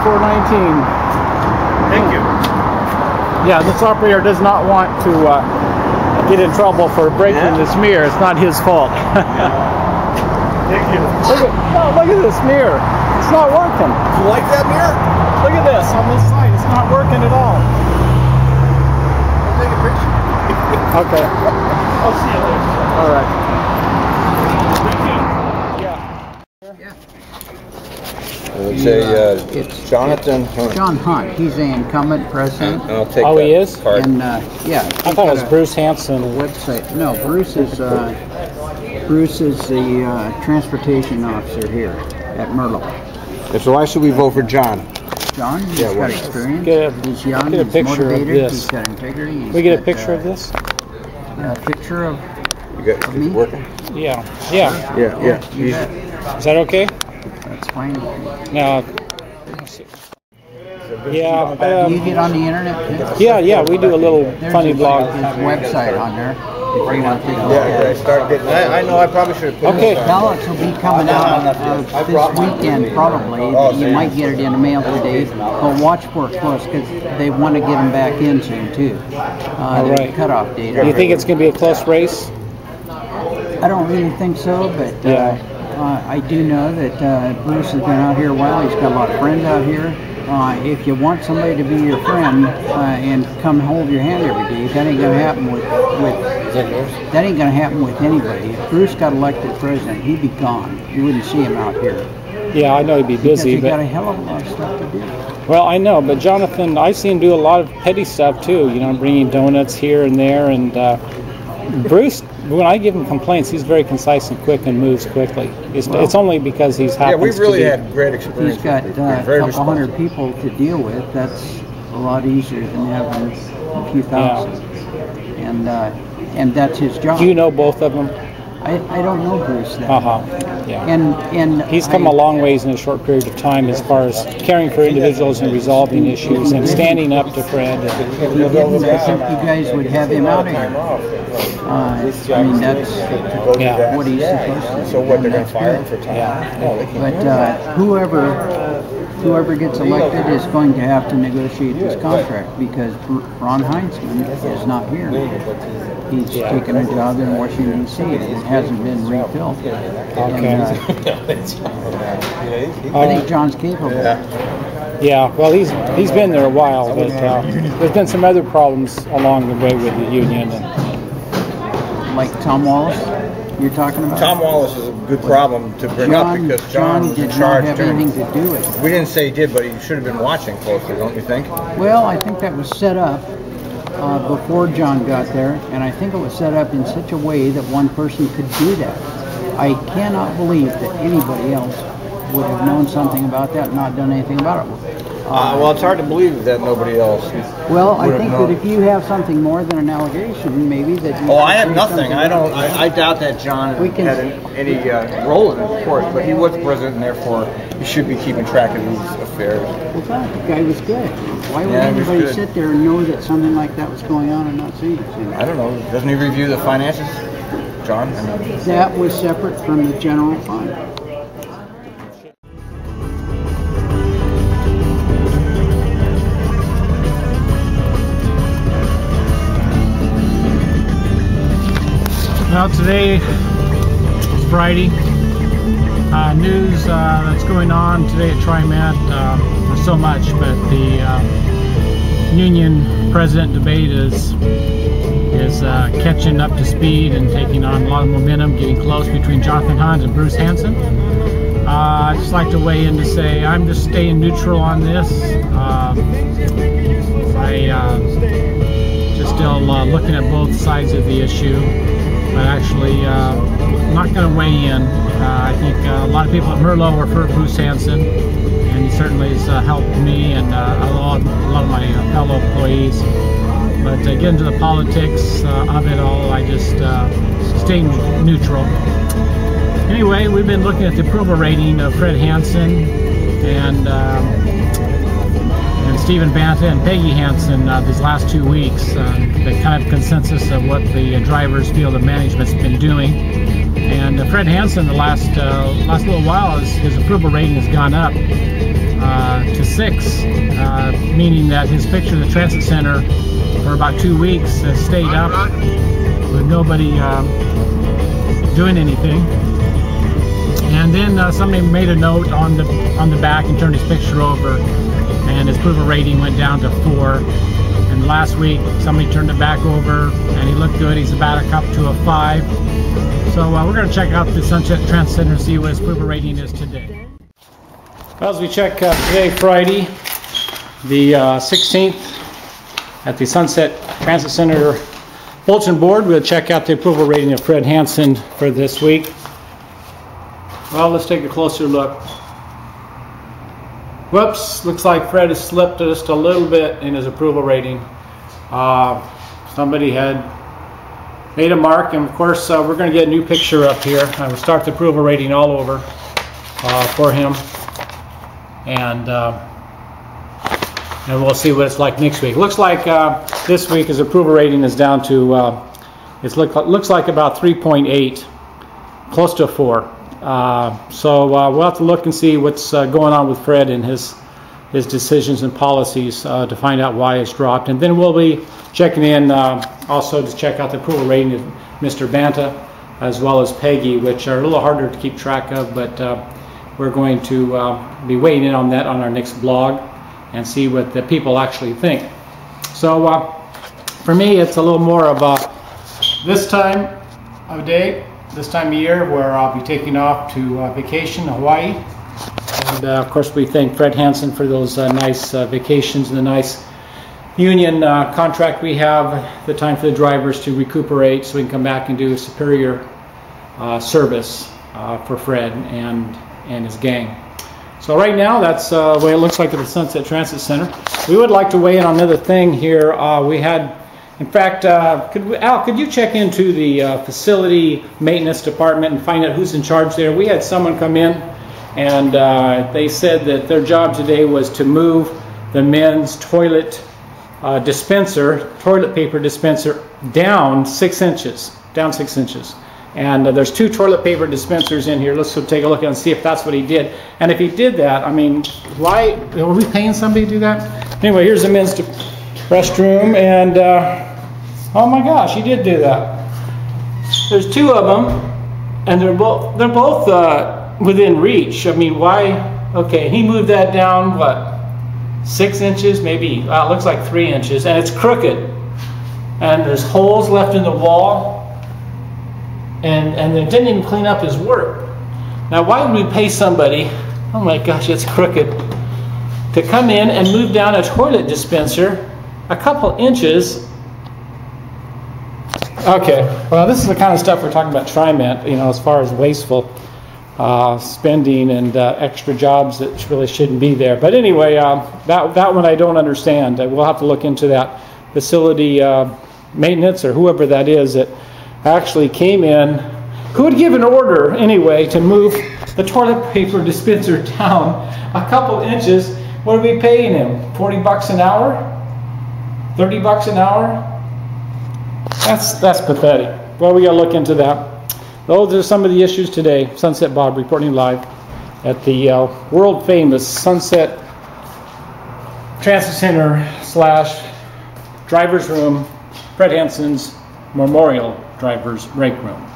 419. Thank you. Yeah, this operator does not want to get in trouble for breaking this mirror. It's not his fault. Thank you. Look at this mirror. It's not working. You like that mirror? Look at this on this side. It's not working at all. I'll take a picture. Okay. I'll see you later. All right. Let's say It's Jonathan Hunt. John Hunt. He's the incumbent president. And I'll take Oh, that he is? card. And yeah, I thought it was Bruce Hanson. website. No, Bruce is the transportation officer here at Merlo. And so why should we vote for John? John, he's Yeah, got well, experience. get He's young. a He's picture of motivated. this. He's got integrity. He's We get a got, picture of this? A picture of. You got Of me? working? Yeah. Yeah. Yeah. You bet. Is that okay? That's fine. Now. let's see. Yeah. Do you get on the internet too? Yeah. We do a little There's funny his, blog. his website on there. If you want to take a look Yeah, at I it. start getting. I know. I probably should have put Okay. this on. Ballots will be coming out this weekend probably. You might get it in the mail today, but watch for it close because they want to get them back in soon too. All There's a right. cutoff date. Do you think it's going to be a close race? I don't really think so, but Yeah. I do know that Bruce has been out here a while. He's got a lot of friends out here. If you want somebody to be your friend and come hold your hand every day, that ain't gonna happen with that ain't gonna happen with anybody. If Bruce got elected president, he'd be gone. You wouldn't see him out here. Yeah, I know he'd be busy, Because he got a but hell of a lot of stuff to do. well, I know. But Jonathan, I see him do a lot of petty stuff too. You know, bringing donuts here and there. And Bruce, when I give him complaints, he's very concise and quick and moves quickly. It's only because he's Yeah, happens we've really to be. had great experience. He's got with a him. Very couple hundred responsible. people to deal with. That's a lot easier than having a few thousand. And that's his job. Do you know both of them? I don't know Bruce that. Yeah. And He's come a long ways in a short period of time as far as caring for individuals and resolving issues and standing up to Fred. If he didn't, I think you guys would have him out of here. I mean, that's Yeah. what he's supposed to do. So what? They're going That's to fire good. him for time? Yeah. No, they can't. But whoever gets elected is going to have to negotiate this contract because Ron Heinzman is not here. He's taken a job in Washington D.C. and it hasn't been refilled. Okay. I think John's capable. Yeah, well, he's been there a while, but there's been some other problems along the way with the union. And, Like Tom Wallace, you're talking about? Tom Wallace is a good problem to bring up because John was in did not charge have during. anything to do with it. We didn't say he did, but he should have been watching closely, don't you think? Well, I think that was set up before John got there, and I think it was set up in such a way that one person could do that. I cannot believe that anybody else would have known something about that and not done anything about it. Well, it's hard to believe that nobody else. Well, I would have think known. that if you have something more than an allegation, maybe that you Oh, should I have say nothing. something I don't. about it. I doubt that John We can- had any role in it, of course. But he was president, and therefore he should be keeping track of these affairs. Well, God, the guy was good. Why would Yeah, he was anybody good. sit there and know that something like that was going on and not see it? I don't know. Doesn't he review the finances, John? I mean, That was separate from the general fund. well, today is Friday. News that's going on today at TriMet, there's so much, but the union president debate is catching up to speed and taking on a lot of momentum, getting close between Jonathan Hunt and Bruce Hanson. I'd just like to weigh in to say I'm just staying neutral on this. Just still looking at both sides of the issue, but actually not going to weigh in. I think a lot of people at Merlo are for Bruce Hanson, and he certainly has helped me and a lot of my fellow employees. But getting into the politics of it all, I just stay neutral. Anyway, we've been looking at the approval rating of Fred Hanson and Stephen Banta and Peggy Hanson these last 2 weeks. The kind of consensus of what the drivers feel the management's been doing. And Fred Hanson, the last little while, his approval rating has gone up. to 6, meaning that his picture of the transit center for about 2 weeks has stayed up with nobody doing anything. And then somebody made a note on the back and turned his picture over, and his approval rating went down to 4. And last week somebody turned it back over and he looked good. He's about up to a 5. So we're going to check out the Sunset Transit Center and see what his approval rating is today. Well, as we check today, Friday, the 16th, at the Sunset Transit Center bulletin board, we'll check out the approval rating of Fred Hansen for this week. Well, let's take a closer look. Whoops, looks like Fred has slipped just a little bit in his approval rating. Somebody had made a mark, and of course we're going to get a new picture up here. I will start the approval rating all over for him, and we'll see what it's like next week. Looks like this week his approval rating is down to looks like about 3.8, close to a 4. So we'll have to look and see what's going on with Fred and his decisions and policies to find out why it's dropped. And then we'll be checking in also to check out the approval rating of Mr. Banta as well as Peggy, which are a little harder to keep track of, but we're going to be weighing in on that on our next blog and see what the people actually think. So for me, it's a little more of this time of day, this time of year, where I'll be taking off to vacation in Hawaii. And of course we thank Fred Hansen for those nice vacations and the nice union contract we have, the time for the drivers to recuperate so we can come back and do a superior service for Fred and his gang. So right now that's the way it looks like at the Sunset Transit Center. We would like to weigh in on another thing here. We had, in fact, Al, could you check into the facility maintenance department and find out who's in charge there? We had someone come in and they said that their job today was to move the men's toilet paper dispenser down 6 inches, And there's 2 toilet paper dispensers in here. Let's go take a look and see if that's what he did. And if he did that, I mean, why were we paying somebody to do that? Anyway, here's the men's restroom, and oh my gosh, he did do that. There's 2 of them, and they're both within reach. I mean, why? Okay, he moved that down what, 6 inches, maybe? It looks like 3 inches, and it's crooked, and there's holes left in the wall. And they didn't even clean up his work. Now, why would we pay somebody, oh my gosh, it's crooked, to come in and move down a toilet dispenser a couple inches? Okay, well, this is the kind of stuff we're talking about TriMet, you know, as far as wasteful spending and extra jobs that really shouldn't be there. But anyway, that one I don't understand. We'll have to look into that. Facility maintenance or whoever that is that actually came in, who would give an order anyway to move the toilet paper dispenser down a couple inches. What are we paying him? 40 bucks an hour? 30 bucks an hour? That's pathetic. Well, we gotta look into that. Those are some of the issues today. Sunset Bob reporting live at the world famous Sunset Transit Center / driver's room, Fred Hansen's Memorial Driver's Break Room.